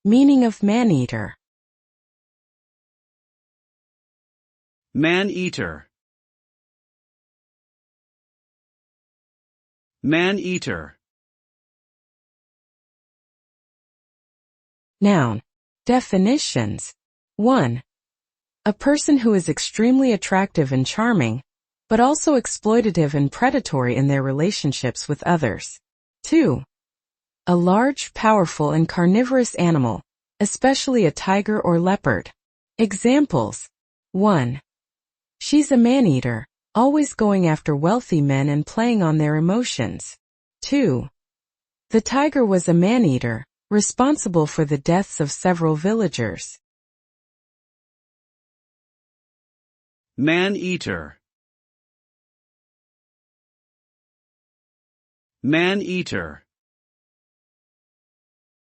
Meaning of maneater. Man-eater. Man-eater. Noun. Definitions. 1. A person who is extremely attractive and charming, but also exploitative and predatory in their relationships with others. 2. A large, powerful and carnivorous animal, especially a tiger or leopard. Examples. 1. She's a man-eater, always going after wealthy men and playing on their emotions. 2. The tiger was a man-eater, responsible for the deaths of several villagers. Man-eater. Man-eater.